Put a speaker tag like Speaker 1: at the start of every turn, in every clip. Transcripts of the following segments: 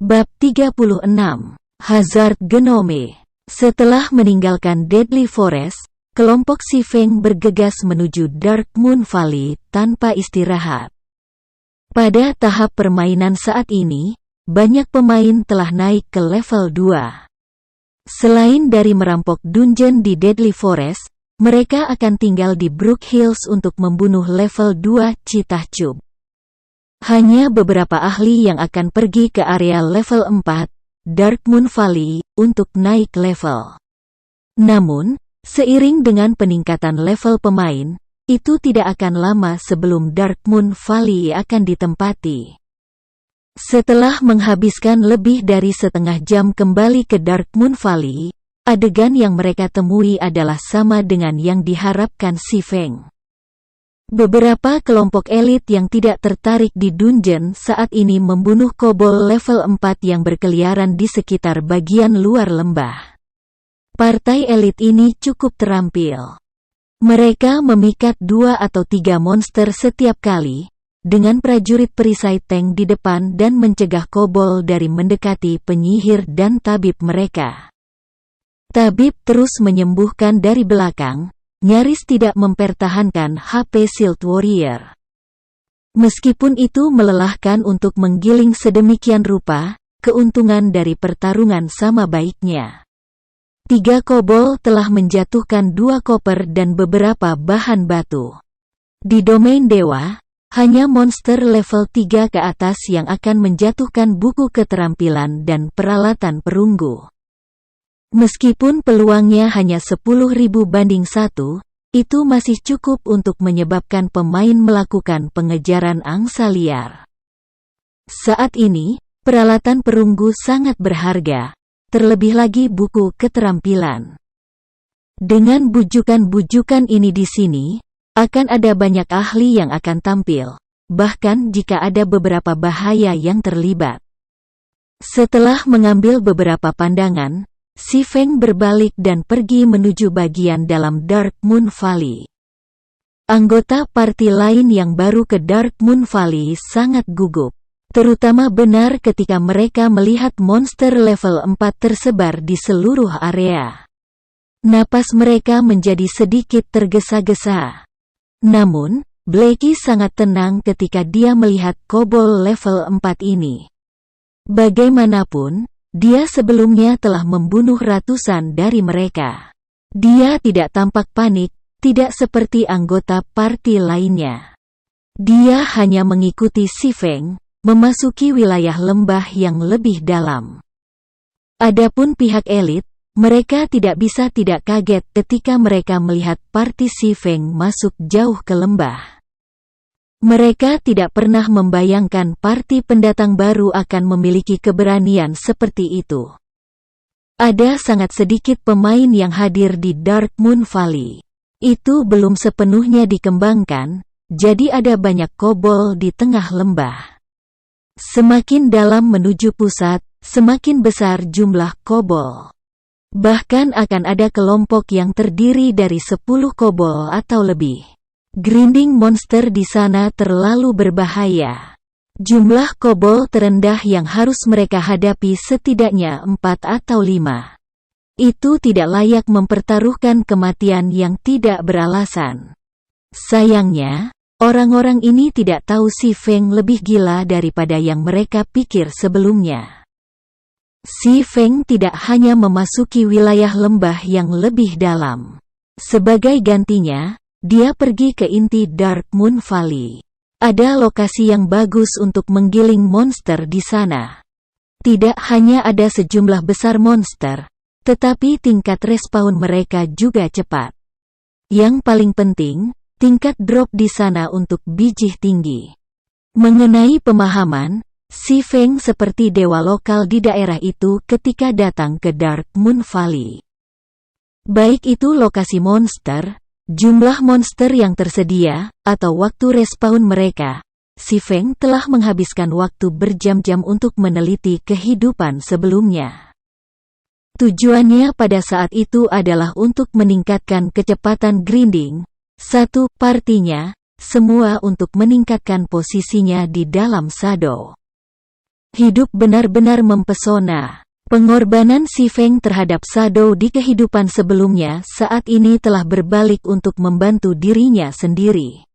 Speaker 1: Bab 36. Hazard Genome. Setelah meninggalkan Deadly Forest, kelompok Si Feng bergegas menuju Dark Moon Valley tanpa istirahat. Pada tahap permainan saat ini, banyak pemain telah naik ke level 2. Selain dari merampok dungeon di Deadly Forest, mereka akan tinggal di Brook Hills untuk membunuh level 2 Citah Cube. Hanya beberapa ahli yang akan pergi ke area level 4, Dark Moon Valley, untuk naik level. Namun, seiring dengan peningkatan level pemain, itu tidak akan lama sebelum Dark Moon Valley akan ditempati. Setelah menghabiskan lebih dari setengah jam kembali ke Dark Moon Valley, adegan yang mereka temui adalah sama dengan yang diharapkan Si Feng. Beberapa kelompok elit yang tidak tertarik di dungeon saat ini membunuh kobold level 4 yang berkeliaran di sekitar bagian luar lembah. Partai elit ini cukup terampil. Mereka memikat 2 atau 3 monster setiap kali, dengan prajurit perisai tank di depan dan mencegah kobold dari mendekati penyihir dan tabib mereka. Tabib terus menyembuhkan dari belakang, nyaris tidak mempertahankan HP Shield Warrior. Meskipun itu melelahkan untuk menggiling sedemikian rupa, keuntungan dari pertarungan sama baiknya. 3 kobold telah menjatuhkan 2 koper dan beberapa bahan batu. Di domain dewa, hanya monster level 3 ke atas yang akan menjatuhkan buku keterampilan dan peralatan perunggu. Meskipun peluangnya hanya 10.000 banding 1, itu masih cukup untuk menyebabkan pemain melakukan pengejaran angsa liar. Saat ini, peralatan perunggu sangat berharga, terlebih lagi buku keterampilan. Dengan bujukan-bujukan ini di sini, akan ada banyak ahli yang akan tampil, bahkan jika ada beberapa bahaya yang terlibat. Setelah mengambil beberapa pandangan, Si Feng berbalik dan pergi menuju bagian dalam Dark Moon Valley. Anggota parti lain yang baru ke Dark Moon Valley sangat gugup, terutama benar ketika mereka melihat monster level 4 tersebar di seluruh area. Napas mereka menjadi sedikit tergesa-gesa. Namun, Blackie sangat tenang ketika dia melihat kobold level 4 ini. Bagaimanapun, dia sebelumnya telah membunuh ratusan dari mereka. Dia tidak tampak panik, tidak seperti anggota parti lainnya. Dia hanya mengikuti Si Feng, memasuki wilayah lembah yang lebih dalam. Adapun pihak elit, mereka tidak bisa tidak kaget ketika mereka melihat parti Si Feng masuk jauh ke lembah. Mereka tidak pernah membayangkan parti pendatang baru akan memiliki keberanian seperti itu. Ada sangat sedikit pemain yang hadir di Dark Moon Valley. Itu belum sepenuhnya dikembangkan, jadi ada banyak kobold di tengah lembah. Semakin dalam menuju pusat, semakin besar jumlah kobold. Bahkan akan ada kelompok yang terdiri dari 10 kobold atau lebih. Grinding monster di sana terlalu berbahaya. Jumlah kobold terendah yang harus mereka hadapi setidaknya 4 atau 5. Itu tidak layak mempertaruhkan kematian yang tidak beralasan. Sayangnya, orang-orang ini tidak tahu Si Feng lebih gila daripada yang mereka pikir sebelumnya. Si Feng tidak hanya memasuki wilayah lembah yang lebih dalam. Sebagai gantinya, dia pergi ke inti Dark Moon Valley. Ada lokasi yang bagus untuk menggiling monster di sana. Tidak hanya ada sejumlah besar monster, tetapi tingkat respawn mereka juga cepat. Yang paling penting, tingkat drop di sana untuk biji tinggi. Mengenai pemahaman, Si Feng seperti dewa lokal di daerah itu ketika datang ke Dark Moon Valley. Baik itu lokasi monster, jumlah monster yang tersedia, atau waktu respawn mereka, Si Feng telah menghabiskan waktu berjam-jam untuk meneliti kehidupan sebelumnya. Tujuannya pada saat itu adalah untuk meningkatkan kecepatan grinding, satu partinya, semua untuk meningkatkan posisinya di dalam shadow. Hidup benar-benar mempesona. Pengorbanan si Feng terhadap Shadow di kehidupan sebelumnya saat ini telah berbalik untuk membantu dirinya sendiri.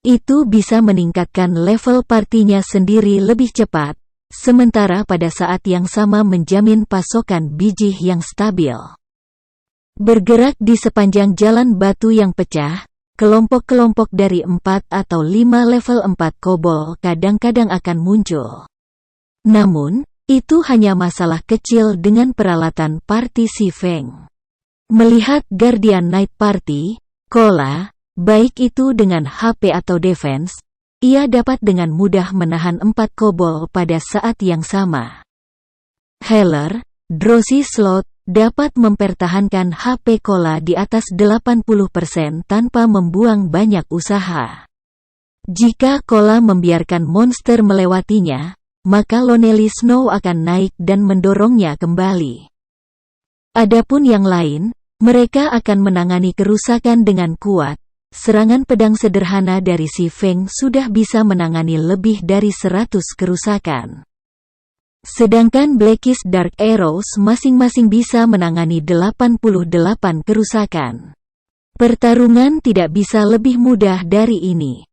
Speaker 1: Itu bisa meningkatkan level partinya sendiri lebih cepat, sementara pada saat yang sama menjamin pasokan biji yang stabil. Bergerak di sepanjang jalan batu yang pecah, kelompok-kelompok dari 4 atau 5 level 4 kobold kadang-kadang akan muncul. Namun, itu hanya masalah kecil dengan peralatan party si Feng. Melihat Guardian Knight Party, Kola, baik itu dengan HP atau defense, ia dapat dengan mudah menahan 4 kobold pada saat yang sama. Healer, Drowsy Slot, dapat mempertahankan HP Kola di atas 80% tanpa membuang banyak usaha. Jika Kola membiarkan monster melewatinya, maka Lonely Snow akan naik dan mendorongnya kembali. Adapun yang lain, mereka akan menangani kerusakan dengan kuat. Serangan pedang sederhana dari si Feng sudah bisa menangani lebih dari 100 kerusakan. Sedangkan Blackish Dark Arrows masing-masing bisa menangani 88 kerusakan. Pertarungan tidak bisa lebih mudah dari ini.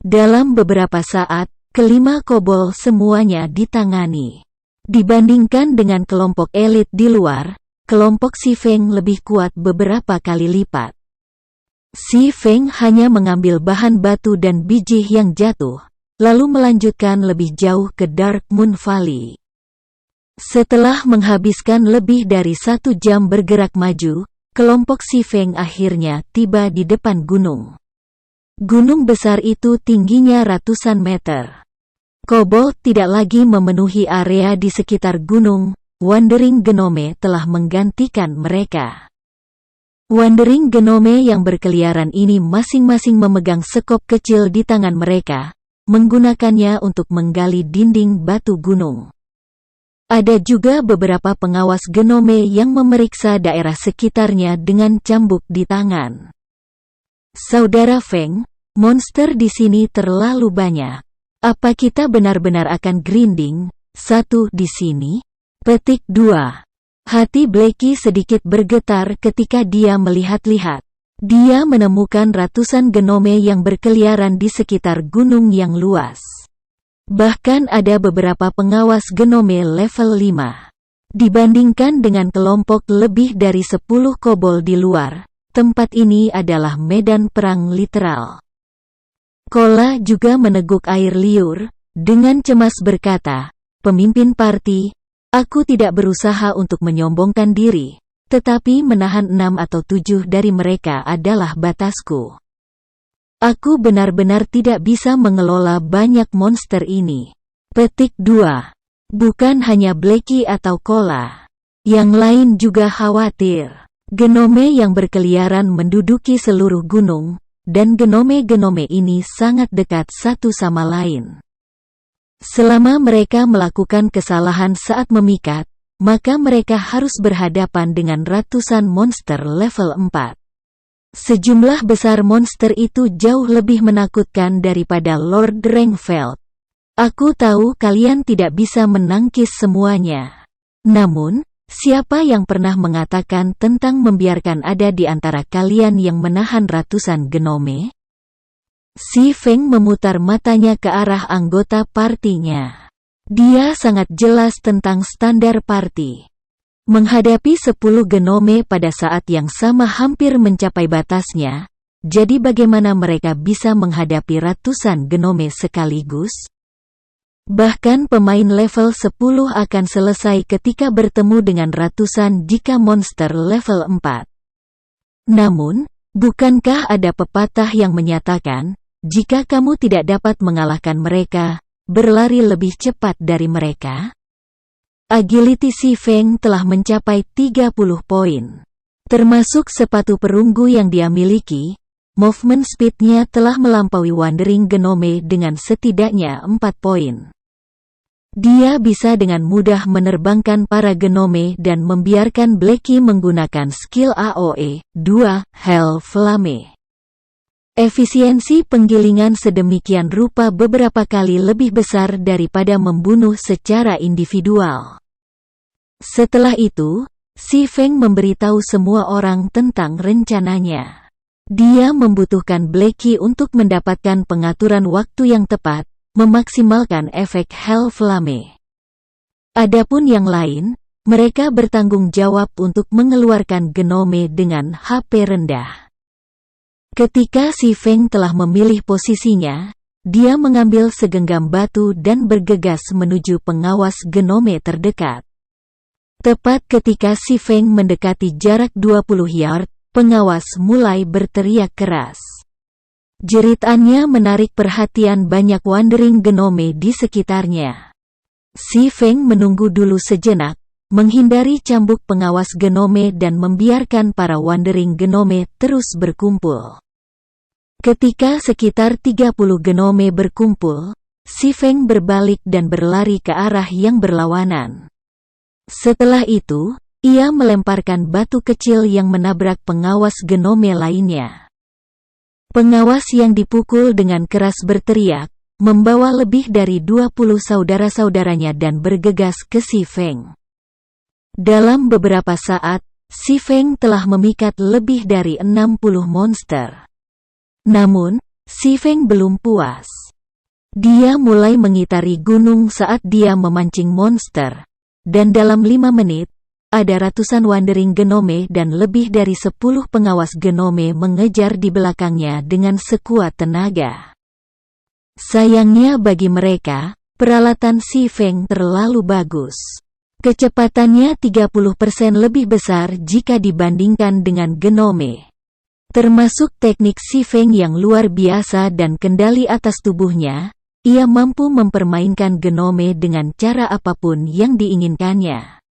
Speaker 1: Dalam beberapa saat, kelima kobold semuanya ditangani. Dibandingkan dengan kelompok elit di luar, kelompok si Feng lebih kuat beberapa kali lipat. Si Feng hanya mengambil bahan batu dan biji yang jatuh, lalu melanjutkan lebih jauh ke Dark Moon Valley. Setelah menghabiskan lebih dari 1 jam bergerak maju, kelompok si Feng akhirnya tiba di depan gunung. Gunung besar itu tingginya ratusan meter. Kobold tidak lagi memenuhi area di sekitar gunung. Wandering Genome telah menggantikan mereka. Wandering Genome yang berkeliaran ini masing-masing memegang sekop kecil di tangan mereka, menggunakannya untuk menggali dinding batu gunung. Ada juga beberapa pengawas genome yang memeriksa daerah sekitarnya dengan cambuk di tangan. Saudara Feng, monster di sini terlalu banyak. Apa kita benar-benar akan grinding satu di sini? Petik 2. Hati Blackie sedikit bergetar ketika dia melihat-lihat. Dia menemukan ratusan genome yang berkeliaran di sekitar gunung yang luas. Bahkan ada beberapa pengawas genome level 5. Dibandingkan dengan kelompok lebih dari 10 kobold di luar, tempat ini adalah medan perang literal. Kola juga meneguk air liur, dengan cemas berkata, "Pemimpin party, aku tidak berusaha untuk menyombongkan diri, tetapi menahan 6 atau 7 dari mereka adalah batasku. Aku benar-benar tidak bisa mengelola banyak monster ini." Petik 2. Bukan hanya Blackie atau Kola. Yang lain juga khawatir. Genome yang berkeliaran menduduki seluruh gunung, dan genome-genome ini sangat dekat satu sama lain. Selama mereka melakukan kesalahan saat memikat, maka mereka harus berhadapan dengan ratusan monster level 4. Sejumlah besar monster itu jauh lebih menakutkan daripada Lord Rangfeld. Aku tahu kalian tidak bisa menangkis semuanya. Namun, siapa yang pernah mengatakan tentang membiarkan ada di antara kalian yang menahan ratusan genome? Si Feng memutar matanya ke arah anggota partinya. Dia sangat jelas tentang standar party. Menghadapi 10 genome pada saat yang sama hampir mencapai batasnya, jadi bagaimana mereka bisa menghadapi ratusan genome sekaligus? Bahkan pemain level 10 akan selesai ketika bertemu dengan ratusan jika monster level 4. Namun, bukankah ada pepatah yang menyatakan, jika kamu tidak dapat mengalahkan mereka, berlari lebih cepat dari mereka? Agility si Feng telah mencapai 30 poin. Termasuk sepatu perunggu yang dia miliki, movement speed-nya telah melampaui Wandering Genome dengan setidaknya 4 poin. Dia bisa dengan mudah menerbangkan para genome dan membiarkan Blackie menggunakan skill AOE 2 Hell Flame. Efisiensi penggilingan sedemikian rupa beberapa kali lebih besar daripada membunuh secara individual. Setelah itu, Si Feng memberitahu semua orang tentang rencananya. Dia membutuhkan Blackie untuk mendapatkan pengaturan waktu yang tepat, memaksimalkan efek Hell Flame. Adapun yang lain, mereka bertanggung jawab untuk mengeluarkan genome dengan HP rendah. Ketika Si Feng telah memilih posisinya, dia mengambil segenggam batu dan bergegas menuju pengawas genome terdekat. Tepat ketika Si Feng mendekati jarak 20 yard, pengawas mulai berteriak keras. Jeritannya menarik perhatian banyak wandering genome di sekitarnya. Si Feng menunggu dulu sejenak, menghindari cambuk pengawas genome dan membiarkan para wandering genome terus berkumpul. Ketika sekitar 30 genome berkumpul, Si Feng berbalik dan berlari ke arah yang berlawanan. Setelah itu, ia melemparkan batu kecil yang menabrak pengawas genome lainnya. Pengawas yang dipukul dengan keras berteriak, membawa lebih dari 20 saudara-saudaranya dan bergegas ke Si Feng. Dalam beberapa saat, Si Feng telah memikat lebih dari 60 monster. Namun, Si Feng belum puas. Dia mulai mengitari gunung saat dia memancing monster. Dan dalam 5 menit, ada ratusan wandering genome dan lebih dari 10 pengawas genome mengejar di belakangnya dengan sekuat tenaga. Sayangnya bagi mereka, peralatan Si Feng terlalu bagus. Kecepatannya 30% lebih besar jika dibandingkan dengan genome. Termasuk teknik Si Feng yang luar biasa dan kendali atas tubuhnya, ia mampu mempermainkan genome dengan cara apapun yang diinginkannya.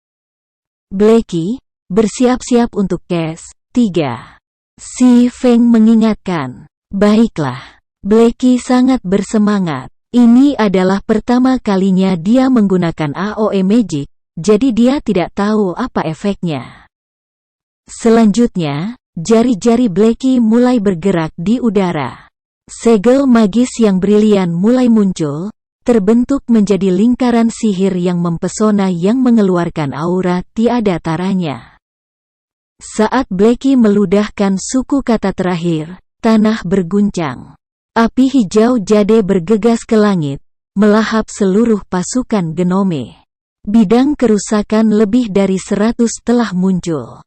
Speaker 1: Blackie, bersiap-siap untuk case 3. Si Feng mengingatkan. Baiklah. Blackie sangat bersemangat. Ini adalah pertama kalinya dia menggunakan AOE Magic, jadi dia tidak tahu apa efeknya. Selanjutnya, jari-jari Blackie mulai bergerak di udara. Segel magis yang brilian mulai muncul, terbentuk menjadi lingkaran sihir yang mempesona yang mengeluarkan aura tiada taranya. Saat Blackie meludahkan suku kata terakhir, tanah berguncang. Api hijau jade bergegas ke langit, melahap seluruh pasukan genome. Bidang kerusakan lebih dari 100 telah muncul.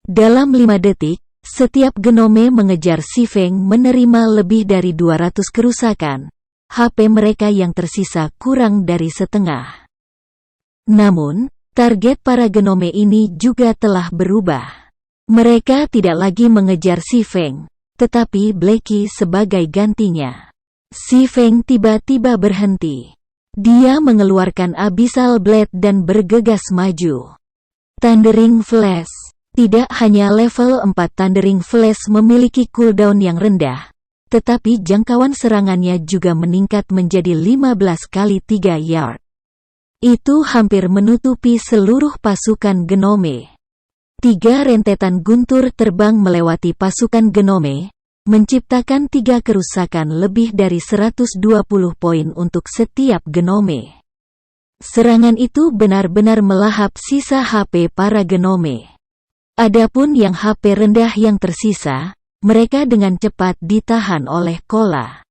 Speaker 1: Dalam 5 detik, setiap genome mengejar Si Feng menerima lebih dari 200 kerusakan. HP mereka yang tersisa kurang dari setengah. Namun, target para genome ini juga telah berubah. Mereka tidak lagi mengejar Si Feng, tetapi Blackie sebagai gantinya. Si Feng tiba-tiba berhenti. Dia mengeluarkan Abyssal Blade dan bergegas maju. Thundering Flash. Tidak hanya level 4 Thundering Flash memiliki cooldown yang rendah, tetapi jangkauan serangannya juga meningkat menjadi 15 kali 3 yard. Itu hampir menutupi seluruh pasukan genome. 3 rentetan guntur terbang melewati pasukan genome, menciptakan 3 kerusakan lebih dari 120 poin untuk setiap genome. Serangan itu benar-benar melahap sisa HP para genome. Adapun yang HP rendah yang tersisa, mereka dengan cepat ditahan oleh Kola.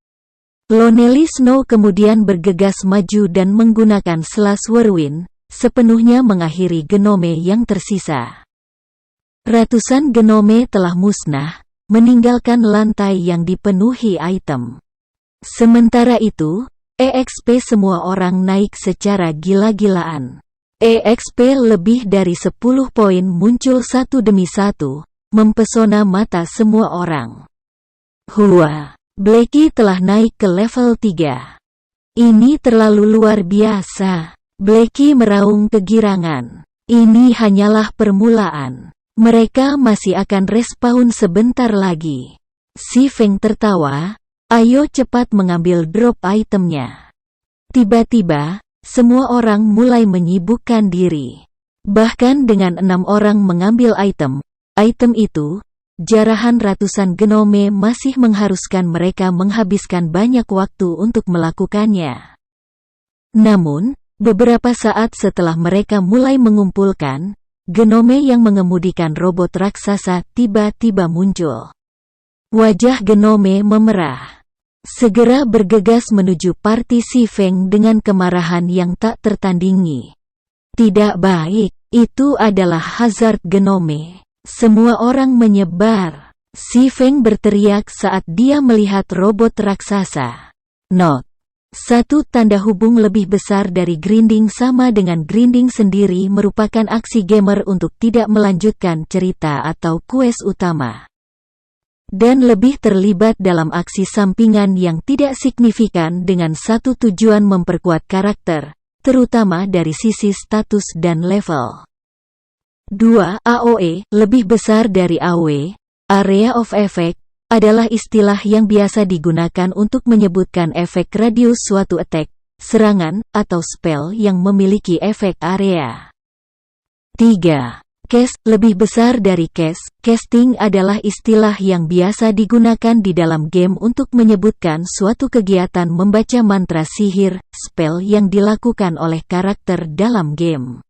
Speaker 1: Lonely Snow kemudian bergegas maju dan menggunakan Slash Whirlwind, sepenuhnya mengakhiri genome yang tersisa. Ratusan genome telah musnah, meninggalkan lantai yang dipenuhi item. Sementara itu, EXP semua orang naik secara gila-gilaan. EXP lebih dari 10 poin muncul satu demi satu, mempesona mata semua orang. Hua, Blackie telah naik ke level 3. Ini terlalu luar biasa. Blackie meraung kegirangan. Ini hanyalah permulaan. Mereka masih akan respawn sebentar lagi. Si Feng tertawa, ayo cepat mengambil drop itemnya. Tiba-tiba, semua orang mulai menyibukkan diri. Bahkan dengan 6 orang mengambil item itu, jarahan ratusan genome masih mengharuskan mereka menghabiskan banyak waktu untuk melakukannya. Namun, beberapa saat setelah mereka mulai mengumpulkan, genome yang mengemudikan robot raksasa tiba-tiba muncul. Wajah genome memerah. Segera bergegas menuju party Si Feng dengan kemarahan yang tak tertandingi. Tidak baik, itu adalah hazard genome. Semua orang menyebar. Si Feng berteriak saat dia melihat robot raksasa. Not. Satu tanda hubung lebih besar dari grinding sama dengan grinding sendiri merupakan aksi gamer untuk tidak melanjutkan cerita atau quest utama. Dan lebih terlibat dalam aksi sampingan yang tidak signifikan dengan satu tujuan memperkuat karakter, terutama dari sisi status dan level. 2. AOE, lebih besar dari AoE, Area of Effect, adalah istilah yang biasa digunakan untuk menyebutkan efek radius suatu attack, serangan, atau spell yang memiliki efek area. 3. Cast, lebih besar dari cast. Casting adalah istilah yang biasa digunakan di dalam game untuk menyebutkan suatu kegiatan membaca mantra sihir, spell yang dilakukan oleh karakter dalam game.